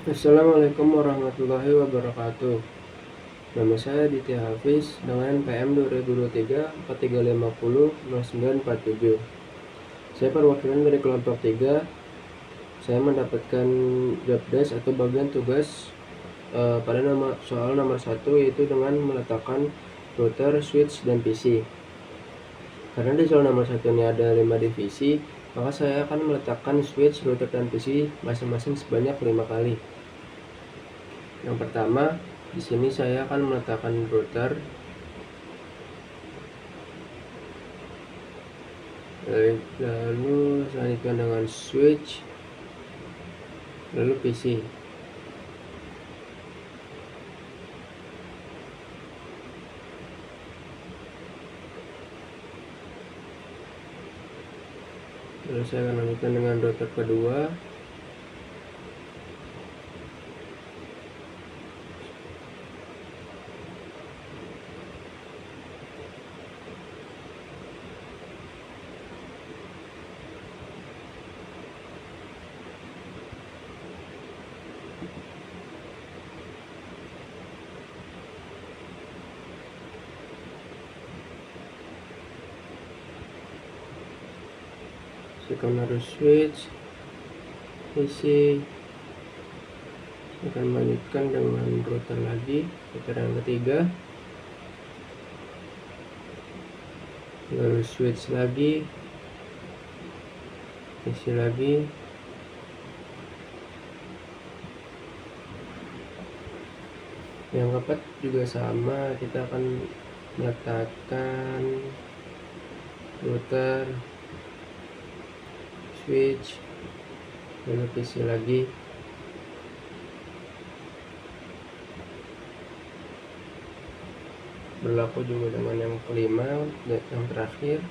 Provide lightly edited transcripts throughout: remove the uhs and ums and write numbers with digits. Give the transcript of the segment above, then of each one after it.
Assalamualaikum warahmatullahi wabarakatuh. Nama saya Ditya Hafiz dengan PM 2023-4350-0947. Saya perwakilan dari kelompok 3. Saya mendapatkan job desk atau bagian tugas pada soal nomor 1, yaitu dengan meletakkan router, switch, dan PC. Karena di soal nomor 1 ini ada 5 divisi, maka saya akan meletakkan switch, router, dan PC masing-masing sebanyak 5 kali. Yang pertama, di sini saya akan meletakkan router, lalu selanjutnya dengan switch, lalu PC. Lalu saya akan lanjutkan dengan router kedua, saya akan harus switch, PC. Saya akan melanjutkan dengan router lagi, router yang ketiga, lalu switch lagi, PC lagi, yang keempat juga sama, kita akan meletakkan router, switch, lalu PC lagi. Berlaku juga dengan yang kelima, yang terakhir.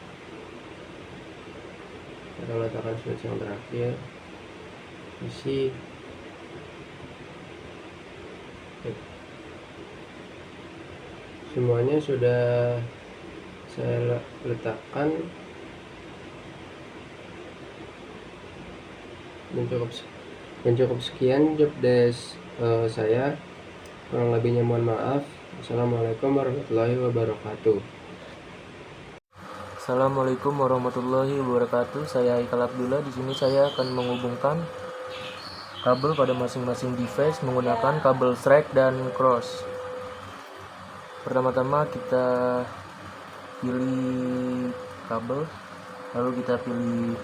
Kita letakkan switch yang terakhir, PC. Semuanya sudah saya letakkan dan cukup sekian job desk saya. Kurang lebihnya mohon maaf. Assalamualaikum warahmatullahi wabarakatuh. Assalamualaikum warahmatullahi wabarakatuh. Saya Ikal Abdullah. Di sini saya akan menghubungkan kabel pada masing-masing device menggunakan kabel strike dan cross. Pertama-tama kita pilih kabel, lalu kita pilih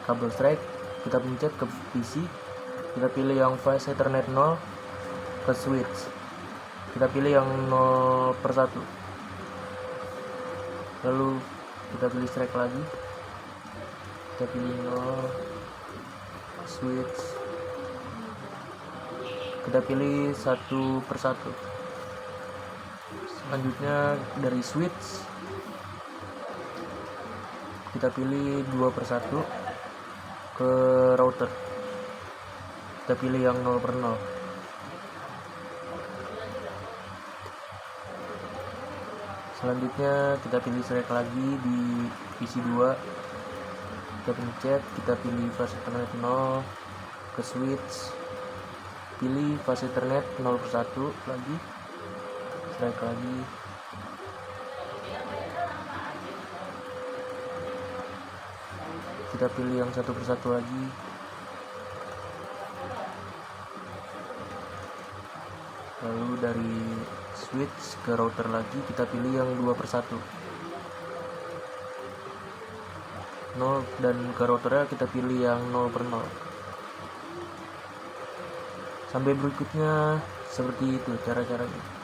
kabel strike, kita pencet ke PC, kita pilih yang fase Ethernet 0 ke switch, kita pilih yang 0/1, lalu kita pilih strike lagi, kita pilih 0 switch, kita pilih 1/1. Selanjutnya dari switch kita pilih 2/1 ke router, kita pilih yang 0/0. Selanjutnya kita pilih strike lagi di PC 2, kita pencet, kita pilih fase Ethernet 0 ke switch, pilih fase Ethernet 0/1 lagi, strike lagi, kita pilih yang 1/1 lagi, lalu dari switch ke router lagi kita pilih yang 2/1 0, dan ke routernya kita pilih yang 0/0. Sampai berikutnya seperti itu cara-caranya.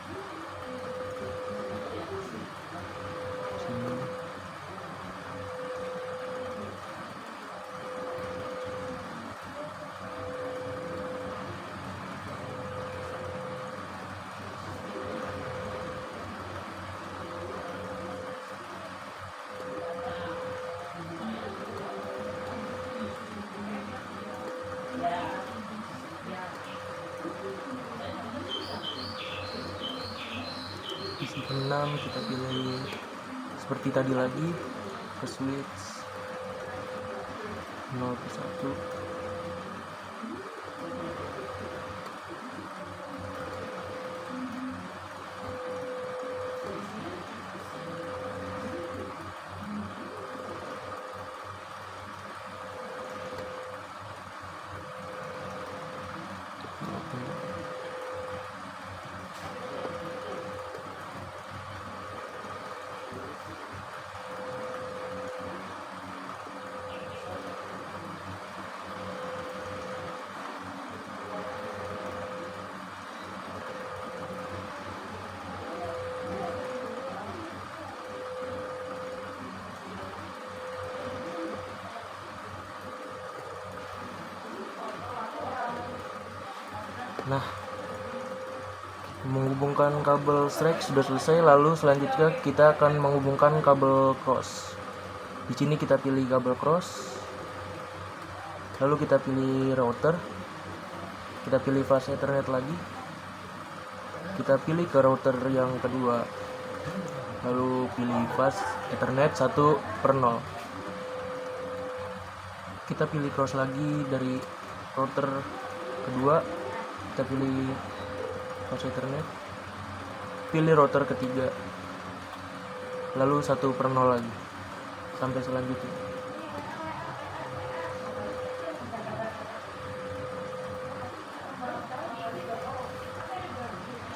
Isi 6 kita pilih seperti tadi lagi, ke switch 0/1, Nah, menghubungkan kabel strike sudah selesai, lalu selanjutnya kita akan menghubungkan kabel cross. Di sini kita pilih kabel cross, lalu kita pilih router, kita pilih fase Ethernet lagi, kita pilih ke router yang kedua, lalu pilih fase Ethernet 1/0. Kita pilih cross lagi dari router kedua, kita pilih fase Ethernet, pilih router ketiga, lalu 1/0 lagi sampai selanjutnya.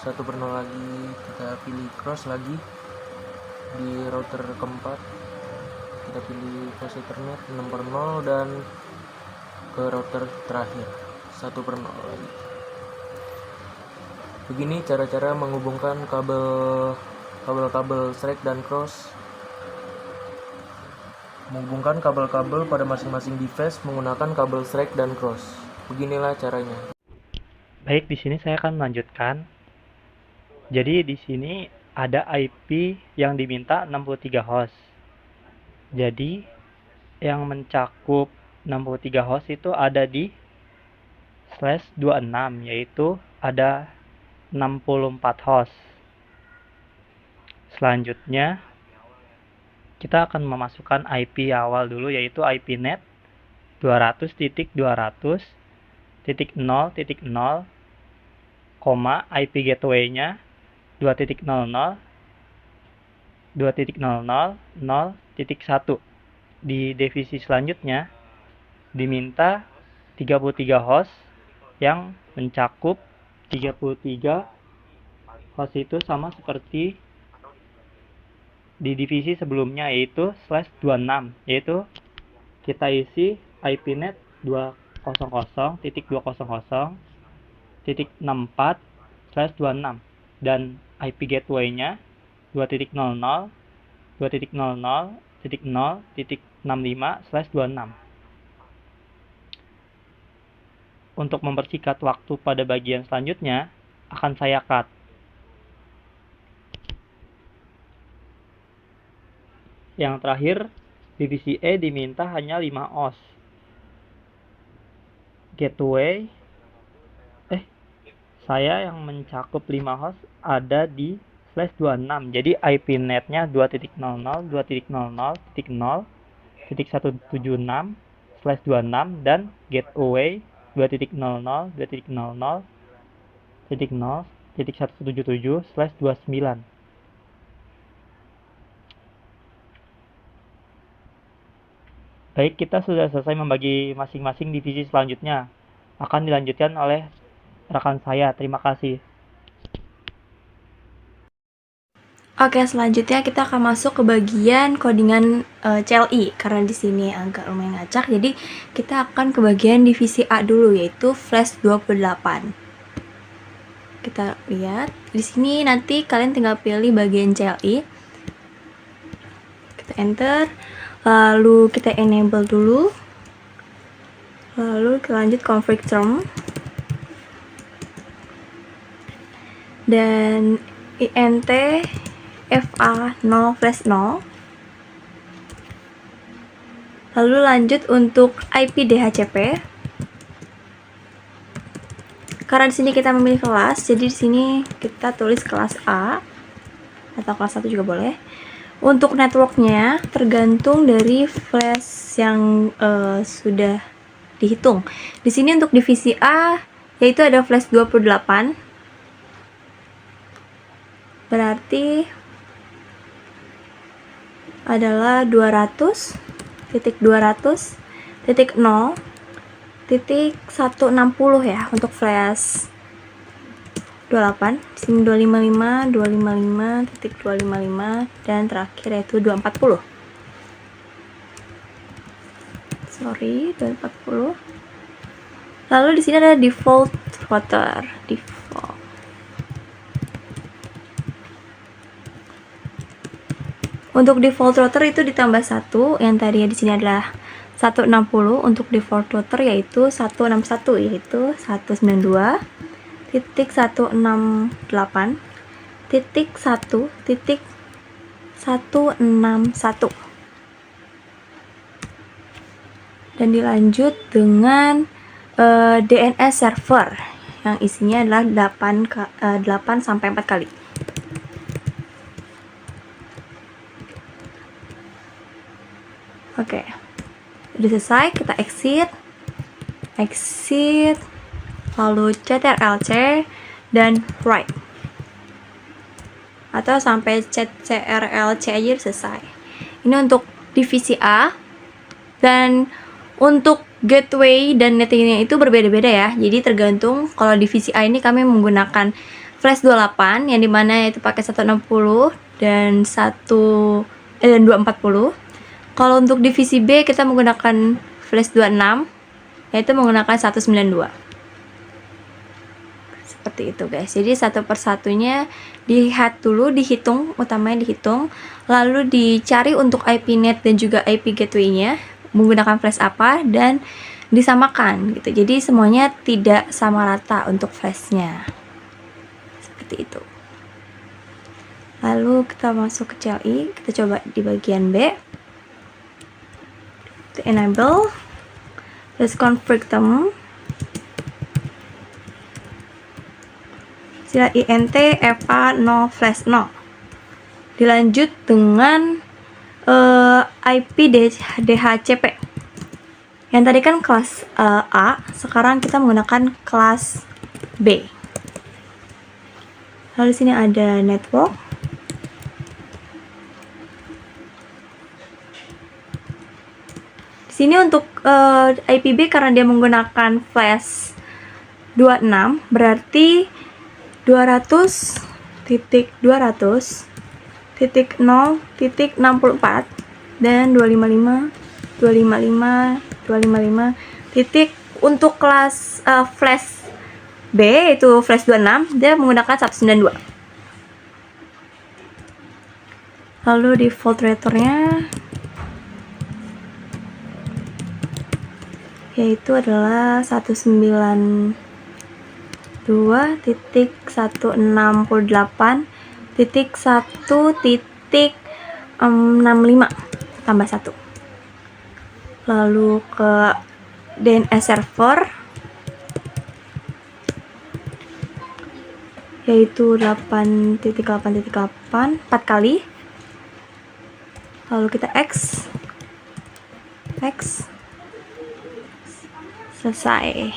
Satu per 0 lagi, kita pilih cross lagi di router keempat, kita pilih fase Ethernet 6/0 dan ke router terakhir 1/0 lagi. Begini cara-cara menghubungkan kabel strike dan cross. Menghubungkan kabel-kabel pada masing-masing device menggunakan kabel strike dan cross. Beginilah caranya. Baik, di sini saya akan melanjutkan. Jadi di sini ada IP yang diminta 63 host. Jadi yang mencakup 63 host itu ada di /26, yaitu ada 64 host. Selanjutnya kita akan memasukkan IP awal dulu, yaitu IP net 200.200.0.0, IP gateway-nya 2.0.0, 2.0.0.0.1. Di divisi selanjutnya diminta 33 host yang mencakup 33 host itu sama seperti di divisi sebelumnya, yaitu /26, yaitu kita isi IP net 200.200.64/26 dan IP gateway-nya 2.0.0, 2.0.0.0.65/26. Untuk mempersingkat waktu pada bagian selanjutnya, akan saya cut. Yang terakhir, divisi E diminta hanya 5 host. Gateway, saya yang mencakup 5 host ada di /26. Jadi IP netnya 2.0.0, 2.0.0.176/26 dan gateway 2.0.0, 2.0.0.0.177/29. Baik, kita sudah selesai membagi masing-masing divisi. Selanjutnya akan dilanjutkan oleh rekan saya. Terima kasih. Oke, selanjutnya kita akan masuk ke bagian codingan CLI. Karena di sini agak lumayan ngacak, jadi kita akan ke bagian divisi A dulu, yaitu flash 28. Kita lihat di sini, nanti kalian tinggal pilih bagian CLI. Kita enter, lalu kita enable dulu, lalu kita lanjut config term dan int fa0/0, lalu lanjut untuk IP DHCP. Karena di sini kita memilih kelas, jadi di sini kita tulis kelas A atau kelas 1 juga boleh. Untuk networknya tergantung dari flash yang sudah dihitung. Di sini untuk divisi A yaitu ada flash 28. Berarti adalah 200.200.0.160 ya untuk flash 28. Di sini 255, 255.255 dan terakhir yaitu 240. Sorry, 240. Lalu di sini ada default router, default. Untuk default router itu ditambah 1, yang tadinya di sini adalah 160. Untuk default router yaitu 161, yaitu 192 titik 168 titik 1 titik 161 dan dilanjut dengan DNS server yang isinya adalah 8 sampai 4 kali. Oke. Udah selesai, kita exit lalu ctrl+c dan write, atau sampai ctrl+c aja selesai. Ini untuk divisi A, dan untuk gateway dan nettingnya itu berbeda-beda ya. Jadi tergantung, kalau divisi A ini kami menggunakan flash 28 yang dimana itu pakai 160 dan 240. Kalau untuk divisi B kita menggunakan flash 26 yaitu menggunakan 192. Seperti itu guys. Jadi satu persatunya dilihat dulu, dihitung, utamanya dihitung, lalu dicari untuk IP net dan juga IP gateway-nya menggunakan flash apa, dan disamakan gitu. Jadi semuanya tidak sama rata untuk flashnya. Seperti itu. Lalu kita masuk ke CLI, kita coba di bagian B. To enable, let's config them. Sila int eva 0 flash 0. Dilanjut dengan IP DHCP. Yang tadi kan kelas A, sekarang kita menggunakan kelas B. Lalu di sini ada network. Di sini untuk IP B karena dia menggunakan flash 26, berarti 200.200.0.64 dan 255 titik untuk kelas flash B itu flash 26 dia menggunakan 192. Lalu default routernya yaitu adalah 192.168.1.65 tambah 1. Lalu ke DNS server yaitu 8.8.8 4 kali. Lalu kita X selesai.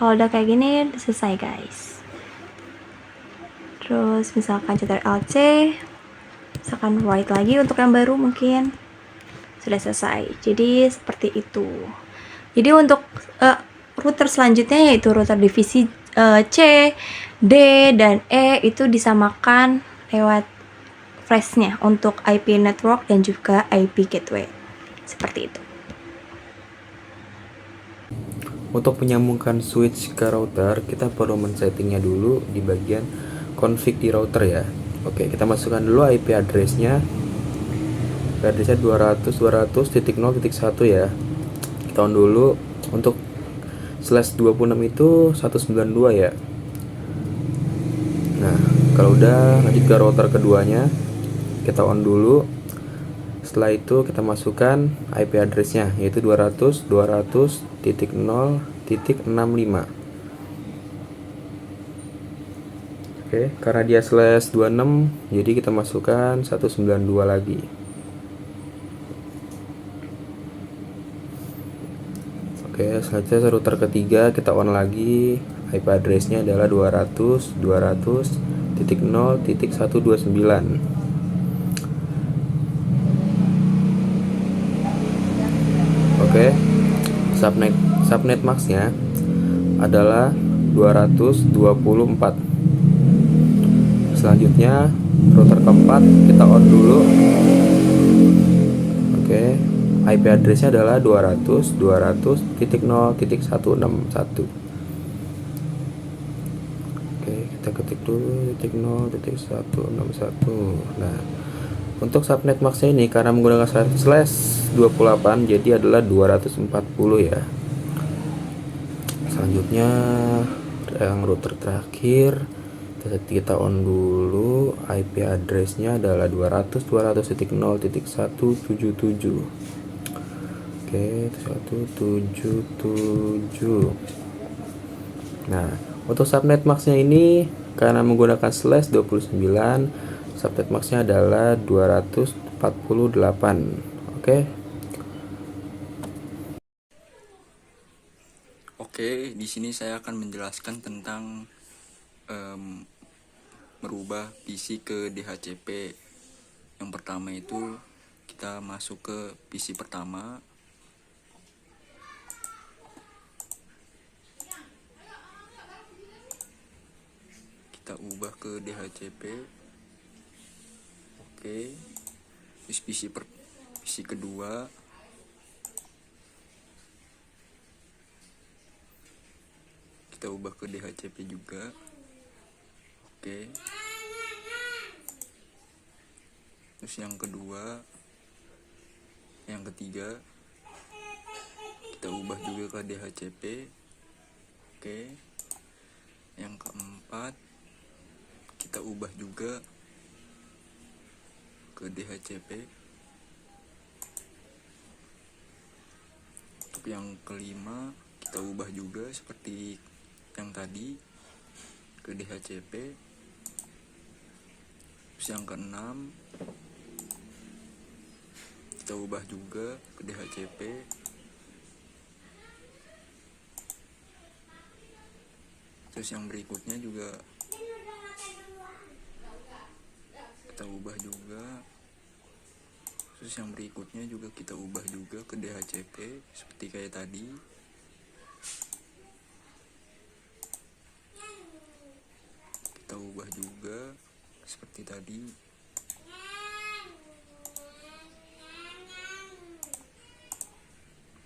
Kalau udah kayak gini selesai guys. Terus misalkan ctrl+c, misalkan write lagi untuk yang baru mungkin sudah selesai. Jadi seperti itu. Jadi untuk router selanjutnya yaitu router divisi C, D, dan E itu disamakan lewat flashnya untuk IP network dan juga IP gateway. Seperti itu. Untuk menyambungkan switch ke router, kita perlu men-settingnya dulu di bagian config di router ya. Oke, kita masukkan dulu IP address-nya. IP address-nya 200.200.0.1 ya. Kita on dulu. Untuk /26 itu 192 ya. Nah, kalau udah lanjut ke router keduanya. Kita on dulu. Setelah itu kita masukkan IP address-nya yaitu 200.200.0.65. Oke, karena dia /26 jadi kita masukkan 192 lagi. Oke, selanjutnya router ketiga kita on lagi. IP address-nya adalah 200.200.0.129. Oke, subnet max-nya adalah 224. Selanjutnya router keempat kita on dulu. Oke, IP address-nya adalah 200.200.0.161. Oke, kita ketik dulu 0.161. Nah, untuk subnet max-nya ini karena menggunakan /28 jadi adalah 240 ya. Selanjutnya yang router terakhir kita on dulu. IP addressnya adalah 200.200.0.177. Oke, 177. Nah, untuk subnet maxnya ini karena menggunakan slash 29, subnet maxnya adalah 248. Oke. Oke, di sini saya akan menjelaskan tentang merubah PC ke DHCP. Yang pertama itu kita masuk ke PC pertama. Kita ubah ke DHCP. Oke. Terus PC kedua. Kita ubah ke DHCP juga. Oke. Terus yang kedua, yang ketiga kita ubah juga ke DHCP. Oke. Yang keempat kita ubah juga ke DHCP. Untuk yang kelima kita ubah juga seperti yang tadi ke DHCP. Terus yang keenam kita ubah juga ke DHCP. Terus yang berikutnya juga kita ubah juga. Terus yang berikutnya juga kita ubah juga ke DHCP seperti kayak tadi. Kita ubah juga seperti tadi.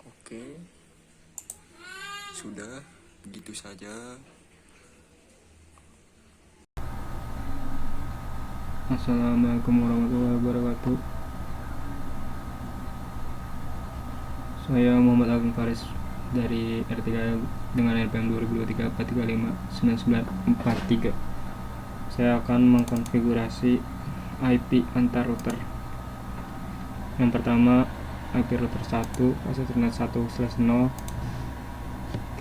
Oke. Sudah, begitu saja. Assalamualaikum warahmatullahi wabarakatuh. Saya Muhammad Agung Faris dari R3 dengan RPM 2023-435-9943. Saya akan mengkonfigurasi IP antar router. Yang pertama, IP router 1, fase Ethernet 1/0.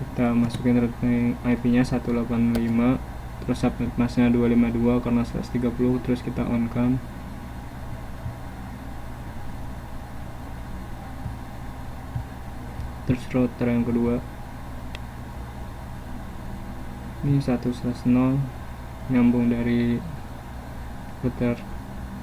Kita masukin routing IP-nya 185. Terus subnet masknya 252 karena 130. Terus kita on kan. Terus router yang kedua ini 1/0 nyambung dari router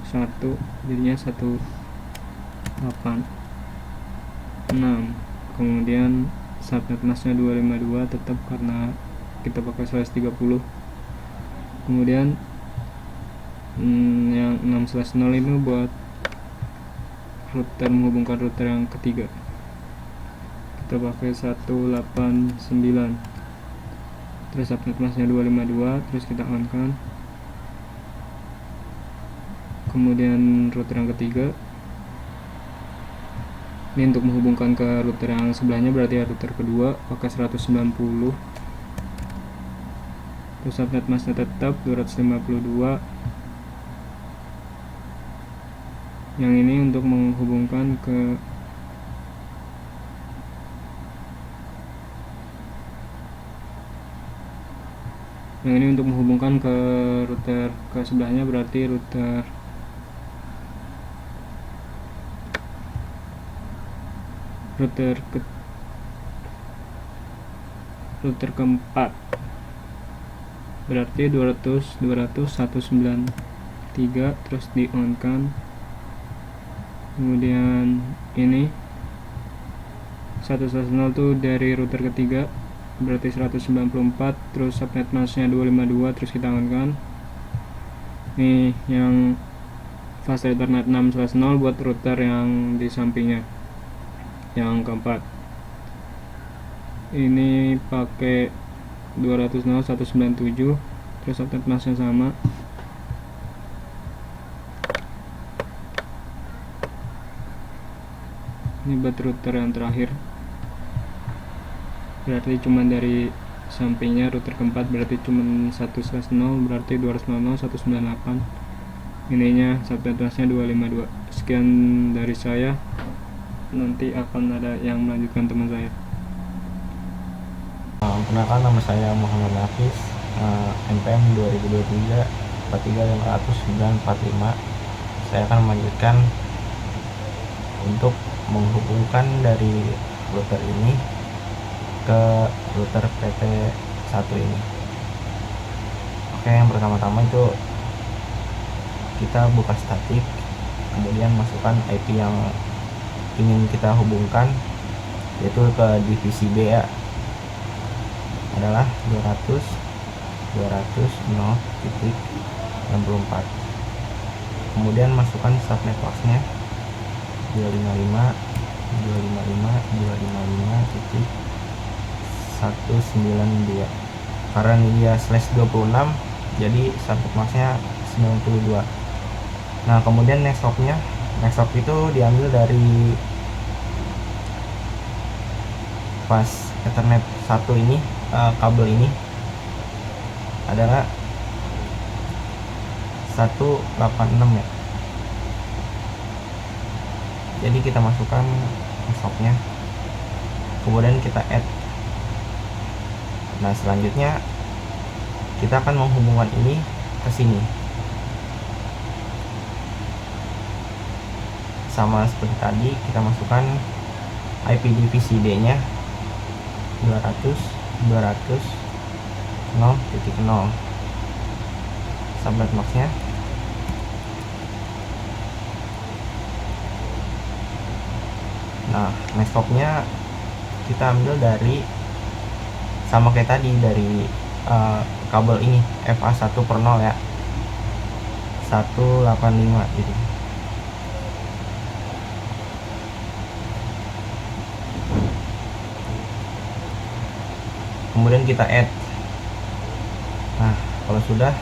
1 jadinya 186. Kemudian subnet masknya 252 tetap karena kita pakai 130. Kemudian yang 6/0 ini buat router, menghubungkan router yang ketiga, kita pakai 189. Terus subnet masknya 252. Terus kita on kan. Kemudian router yang ketiga ini untuk menghubungkan ke router yang sebelahnya, berarti ya router kedua, pakai 190. Terus subnet masknya tetap 252. Yang ini untuk menghubungkan ke router ke sebelahnya, berarti router keempat, berarti 193. Terus di on kan. Kemudian ini 1/0 tuh dari router ketiga, berarti 194. Terus subnet masknya 252. Terus kita on kan. Nih yang fase Ethernet 6/0 buat router yang di sampingnya, yang keempat. Ini pakai 200.197. Terus subnet masknya sama. Ini buat router yang terakhir. berarti cuma dari sampingnya router keempat berarti cuma 1/0 berarti 200.198, ininya subnetrasnya 252. Sekian dari saya, nanti akan ada yang melanjutkan teman saya. Perkenalkan, nama saya Muhammad Nafis, NPM 2023 4350945. Saya akan melanjutkan untuk menghubungkan dari router ini ke router PT1 ini. Oke, yang pertama-tama itu kita buka statik, kemudian masukkan IP yang ingin kita hubungkan, yaitu ke divisi B ya, adalah 200.0.64. Kemudian masukkan subnet box-nya 255.255.192. Karena dia /26, jadi subnet box-nya 92. Nah, kemudian next hop itu diambil dari pas Ethernet 1 ini, kabel ini adalah 186 ya. Jadi kita masukkan stopnya, kemudian kita add. Nah, selanjutnya kita akan menghubungkan ini ke sini, sama seperti tadi. Kita masukkan IP divisi D nya 200.0.0 subnet box nya. Nah, next hop-nya kita ambil dari sama kayak tadi, dari kabel ini FA1/0 ya, 185 gitu. Kemudian kita add. Nah, kalau sudah,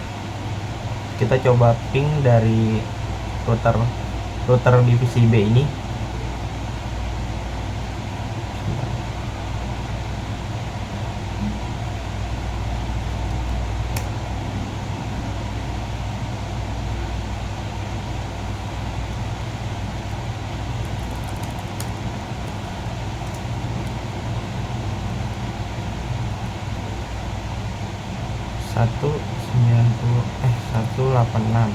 kita coba ping dari router divisi B ini. Satu 186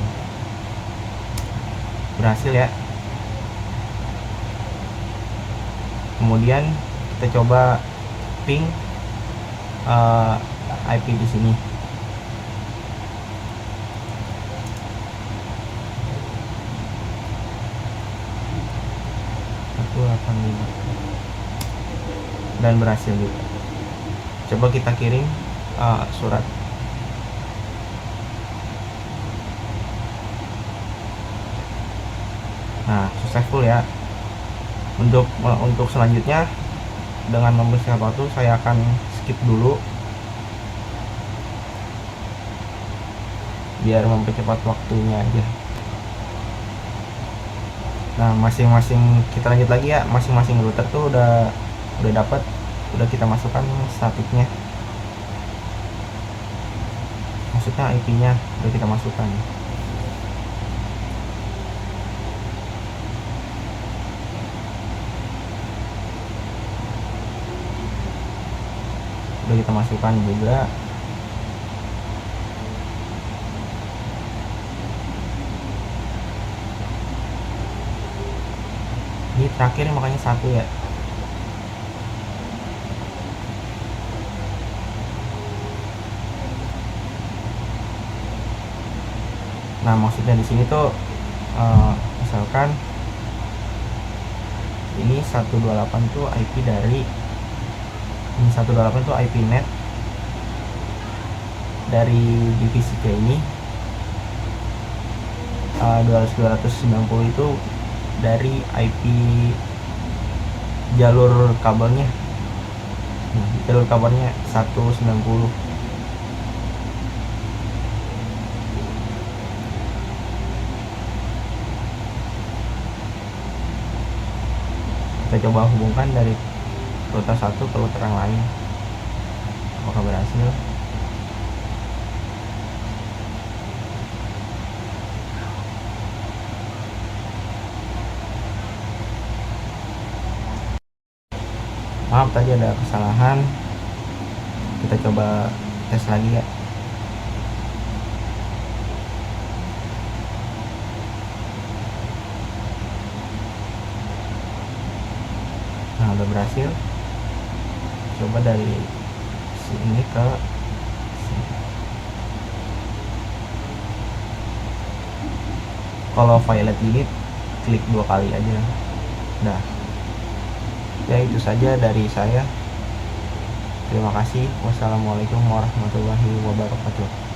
berhasil ya. Kemudian kita coba ping IP di sini. Dan berhasil juga. Coba kita kirim surat. Nah, successful ya. Untuk selanjutnya, dengan membersihkan waktu, saya akan skip dulu biar mempercepat waktunya aja. Nah, masing-masing kita lanjut lagi ya. Masing-masing router tuh udah dapat, udah kita masukkan statiknya, maksudnya IP-nya udah kita masukkan. Udah kita masukkan juga. Ini terakhir makanya 1 ya. Nah, maksudnya di sini tuh misalkan ini 128 tuh IP dari ini, 128 tuh IP net dari divisi K ini, 290 itu dari IP jalur kabelnya. Jalur kabelnya 190. Kita coba hubungkan dari router 1 ke router yang lain. apakah berhasil. Maaf tadi ada kesalahan, kita coba tes lagi ya. Nah, udah berhasil. Coba dari sini ke sini. Kalau violet ini klik 2 kali aja. Nah, ya itu saja dari saya. Terima kasih. Wassalamualaikum warahmatullahi wabarakatuh.